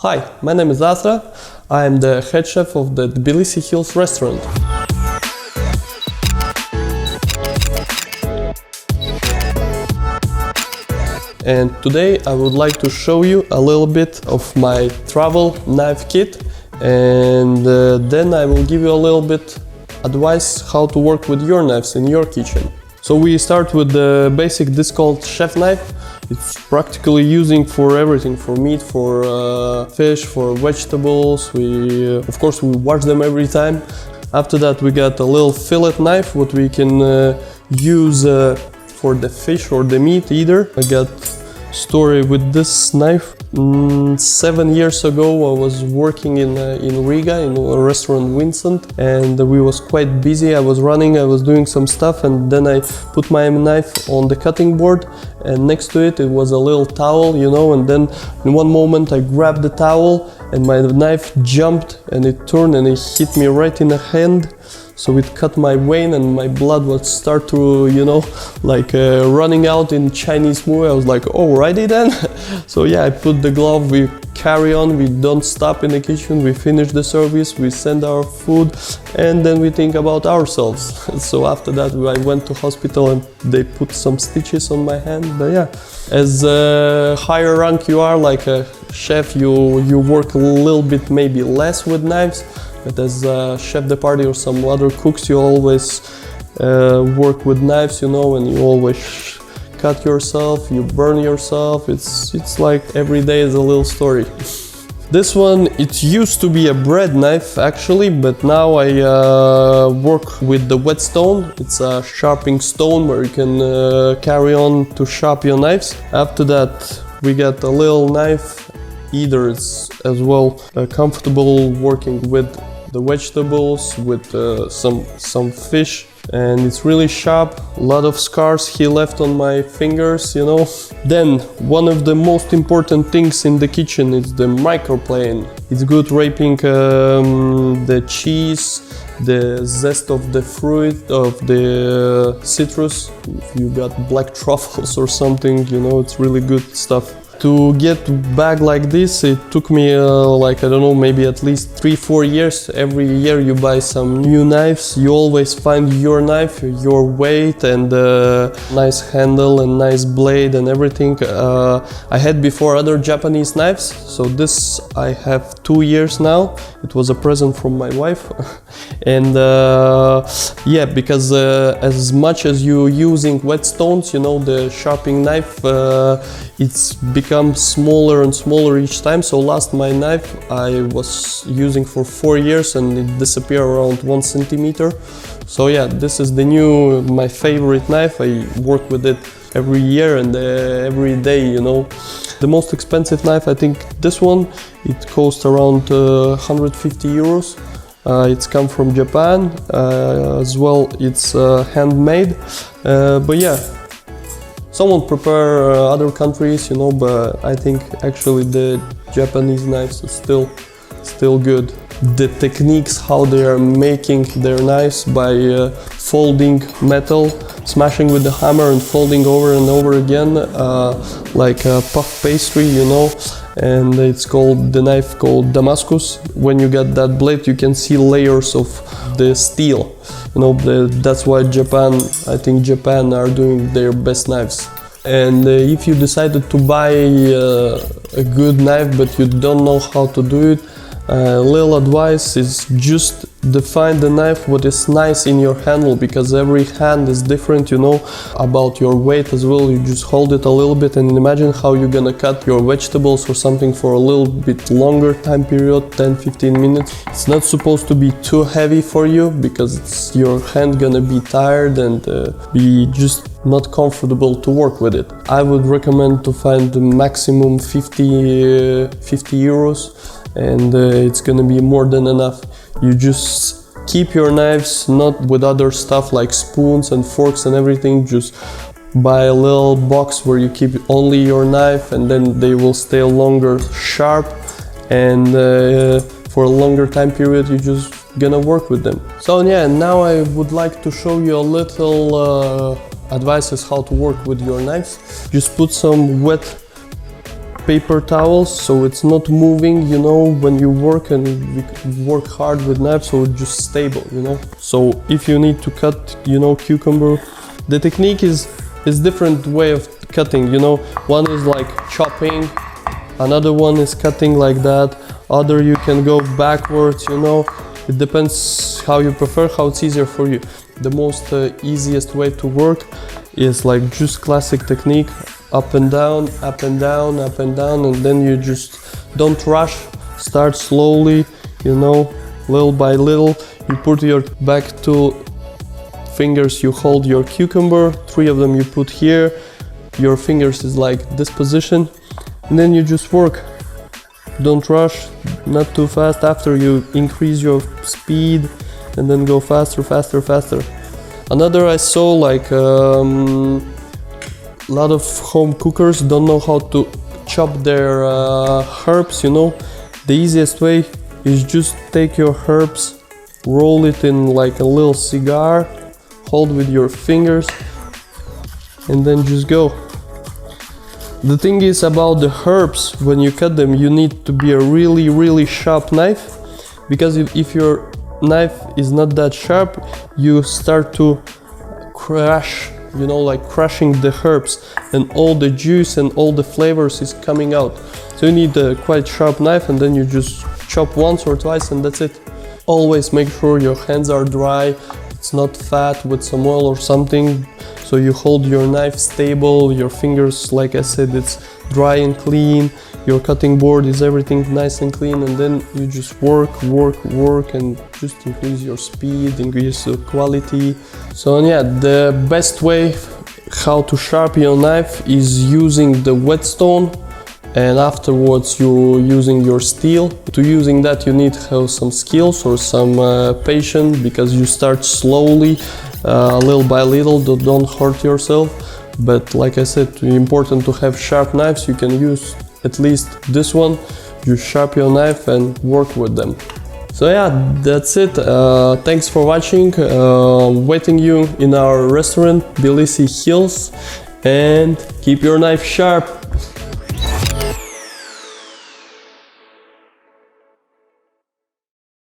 Hi, my name is Asra. I am the head chef of the Tbilisi Hills Restaurant. And today I would like to show you a little bit of my travel knife kit, and then I will give you a little bit advice how to work with your knives in your kitchen. So we start with the basic, this called chef knife. It's practically using for everything, for meat, for fish, for vegetables. Of course we wash them every time. After that we got a little fillet knife, what we can use for the fish or the meat either. I got story with this knife. 7 years ago I was working in Riga in a restaurant Vincent, and we was quite busy. I was doing some stuff, and then I put my knife on the cutting board, and next to it was a little towel, you know, and then in one moment I grabbed the towel and my knife jumped and it turned and it hit me right in the hand. So it cut my vein and my blood would start to, you know, like running out in Chinese movie. I was like, alrighty then. So yeah, I put the glove, we carry on, we don't stop in the kitchen, we finish the service, we send our food, and then we think about ourselves. So after that I went to hospital and they put some stitches on my hand. But yeah, as higher rank you are, like a chef, you work a little bit maybe less with knives. But as a chef de partie or some other cooks, you always work with knives, you know, and you always cut yourself, you burn yourself. It's like every day is a little story. This one, it used to be a bread knife actually, but now I work with the whetstone. It's a sharpening stone where you can carry on to sharpen your knives. After that, we got a little knife. Either it's as well comfortable working with the vegetables, with some fish, and it's really sharp. A lot of scars he left on my fingers, you know. Then one of the most important things in the kitchen is the microplane. It's good wrapping the cheese, the zest of the fruit, of the citrus. If you got black truffles or something, you know, it's really good stuff. To get bag like this, it took me like, I don't know, maybe at least 3-4 years. Every year you buy some new knives, you always find your knife, your weight, and nice handle and nice blade and everything. I had before other Japanese knives, so this I have 2 years now. It was a present from my wife. And yeah, because as much as you're using whetstones, you know, the sharpening knife, it's become smaller and smaller each time. So last my knife I was using for 4 years and it disappeared around 1 centimeter. So yeah, this is my favorite knife. I work with it every year and every day, you know. The most expensive knife, I think this one, it costs around 150 euros. It's come from Japan, as well it's handmade, but yeah, someone prepare other countries, you know, but I think actually the Japanese knives are still good. The techniques how they are making their knives by folding metal, smashing with the hammer and folding over and over again, like a puff pastry, you know. And it's called, the knife called Damascus. When you get that blade, you can see layers of the steel. You know, that's why I think Japan are doing their best knives. And if you decided to buy a good knife but you don't know how to do it, little advice is just define the knife what is nice in your handle, because every hand is different, you know, about your weight as well. You just hold it a little bit and imagine how you're gonna cut your vegetables or something for a little bit longer time period, 10-15 minutes. It's not supposed to be too heavy for you, because your hand gonna be tired and be just not comfortable to work with it. I would recommend to find the maximum 50 euros, and it's gonna be more than enough. You just keep your knives not with other stuff like spoons and forks and everything. Just buy a little box where you keep only your knife, and then they will stay longer sharp, and for a longer time period you just gonna work with them. So yeah, now I would like to show you a little advices how to work with your knives. Just put some wet paper towels, so it's not moving, you know, when you work, and you work hard with knife, so it's just stable, you know. So if you need to cut, you know, cucumber, the technique is different way of cutting, you know. One is like chopping, another one is cutting like that, other you can go backwards, you know. It depends how you prefer, how it's easier for you. The most easiest way to work is like just classic technique, up and down, up and down, up and down, and then you just don't rush, start slowly, you know, little by little. You put your back two fingers, you hold your cucumber, 3 of them you put here, your fingers is like this position, and then you just work. Don't rush, not too fast. After you increase your speed and then go faster, faster, faster. Another I saw, like a lot of home cookers don't know how to chop their herbs, you know. The easiest way is just take your herbs, roll it in like a little cigar, hold with your fingers, and then just go. The thing is about the herbs, when you cut them, you need to be a really, really sharp knife, because if your knife is not that sharp, you start to crush, you know, like crushing the herbs, and all the juice and all the flavors is coming out. So you need a quite sharp knife, and then you just chop once or twice and that's it. Always make sure your hands are dry, it's not fat with some oil or something. So you hold your knife stable, your fingers, like I said, it's dry and clean, your cutting board is everything nice and clean, and then you just work, and just increase your speed, increase the quality. So yeah, the best way how to sharpen your knife is using the whetstone, and afterwards you're using your steel. To using that you need to have some skills or some patience, because you start slowly, little by little, don't hurt yourself. But like I said, it's important to have sharp knives. You can use at least this one, you sharpen your knife and work with them. So yeah, that's it. Thanks for watching. Waiting you in our restaurant, Tbilisi Hills, and keep your knife sharp.